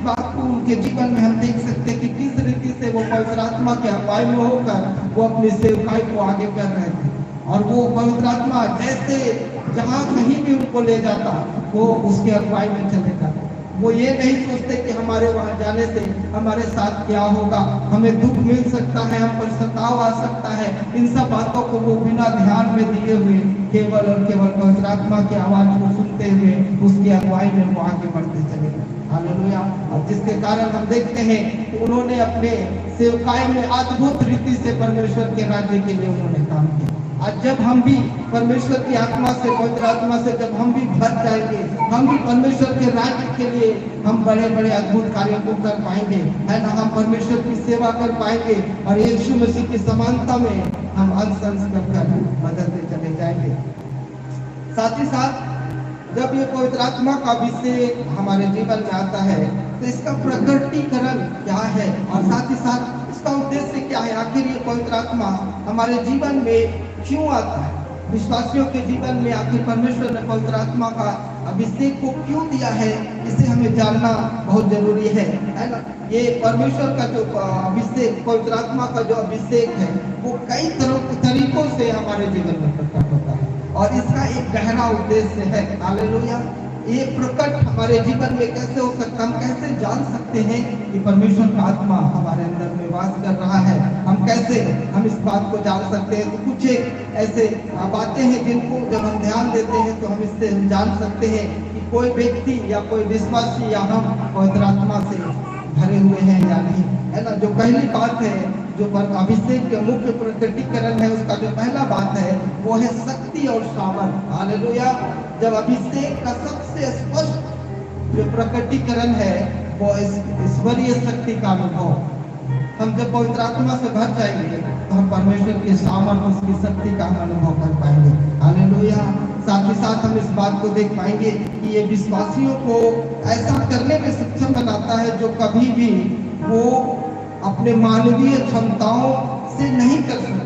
बात को उनके जीवन में हम देख सकते हैं कि किस रीति से वो पवित्र आत्मा के अगुवाई में होकर वो अपनी सेवकाई को आगे कर रहे थे। और वो पवित्र आत्मा जैसे जहाँ कहीं भी उनको ले जाता वो उसके अगुवाई में चले जाते। वो ये नहीं सोचते कि हमारे वहां जाने से हमारे साथ क्या होगा, हमें दुख मिल सकता है, हम पर सताव आ सकता है। इन सब बातों को वो बिना ध्यान में दिए हुए केवल और केवल पवित्र आत्मा की आवाज को सुनते हुए उसकी अगुवाई में वो आगे बढ़ते चले गए। हालेलुया। और जिसके कारण हम देखते हैं कि उन्होंने अपने सेवकाई में अद्भुत रीति से परमेश्वर के राज्य के लिए उन्होंने काम किया। आज जब हम भी परमेश्वर की आत्मा से, पवित्र आत्मा से जब हम भी भर जाएंगे, हम भी परमेश्वर के राज्य के लिए हम बड़े बड़े अद्भुत कार्यों को कर पाएंगे, है ना। हम परमेश्वर की सेवा कर पाएंगे और यीशु मसीह की समानता में हम अंश अंश कर बदलते चले जाएंगे। साथ ही साथ जब ये पवित्र आत्मा का अभिषेक हमारे जीवन में आता है तो इसका प्रकटीकरण क्या है और साथ ही साथ इसका उद्देश्य क्या है। आखिर ये पवित्र आत्मा हमारे जीवन में क्यों आता है, विश्वासियों के जीवन में आखिर परमेश्वर ने पवित्र आत्मा का अभिषेक को क्यों दिया है, इसे हमें जानना बहुत जरूरी है ना। ये परमेश्वर का जो अभिषेक, पवित्र आत्मा का जो अभिषेक है वो कई तरीकों से हमारे जीवन में प्रकट होता है और इसका एक गहरा उद्देश्य है। हालेलुया। ये प्रकट हमारे जीवन में कैसे हो सकता है, हम कैसे जान सकते हैं कि परमेश्वर का आत्मा हमारे अंदर में वास कर रहा है, हम इस बात को जान सकते हैं। तो कुछ एक ऐसे बातें हैं जिनको जब हम ध्यान देते हैं तो हम इससे जान सकते हैं कि कोई व्यक्ति या कोई विश्वासी या हम पवित्र आत्मा से भरे हुए हैं या नहीं, है ना। जो पहली बात है, जो अभिषेक के मुख्य प्रकटीकरण है, उसका जो पहला बात है वो है शक्ति और सामर्थ। हालेलुया। जब अभिषेक का सबसे स्पष्ट जो प्रकटीकरण है वो ईश्वरीय शक्ति का अनुभव। हम जब पवित्र आत्मा से भर जाएंगे तो हम परमेश्वर के सामर्थ, उसकी शक्ति का अनुभव कर पाएंगे। हालेलुया। साथ ही साथ हम इस बात को देख पाएंगे कि ये विश्वासियों को ऐसा करने में सक्षम बनाता है जो कभी भी वो अपने मानवीय क्षमताओं से नहीं कर सकते।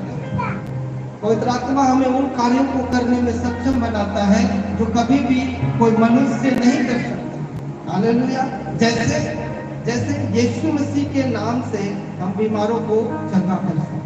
पवित्र आत्मा हमें उन कार्यों को करने में सक्षम बनाता है जो कभी भी कोई मनुष्य नहीं कर सकता। हालेलुया। जैसे यीशु मसीह के नाम से हम बीमारों को चंगा कर सकते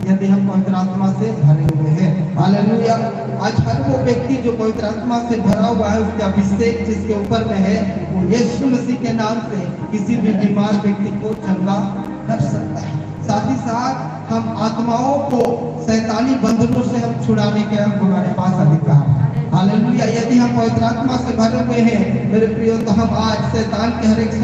यदि हम पवित्र आत्मा से भरे हुए हैं। हालेलुया। आज हर वो व्यक्ति जो पवित्र आत्मा से भरा हुआ है, उसका अभिषेक जिसके ऊपर में है, वो यीशु मसीह के नाम से किसी भी बीमार व्यक्ति को चंगा कर सकता है। साथ ही साथ हम आत्माओं को शैतानी बंधनों से हम छुड़ाने के हमारे पास अधिकार है। हालेलुया। यदि हम पवित्र आत्मा से भरे हुए हैं मेरे प्रियो, तो हम आज शैतान के हर एक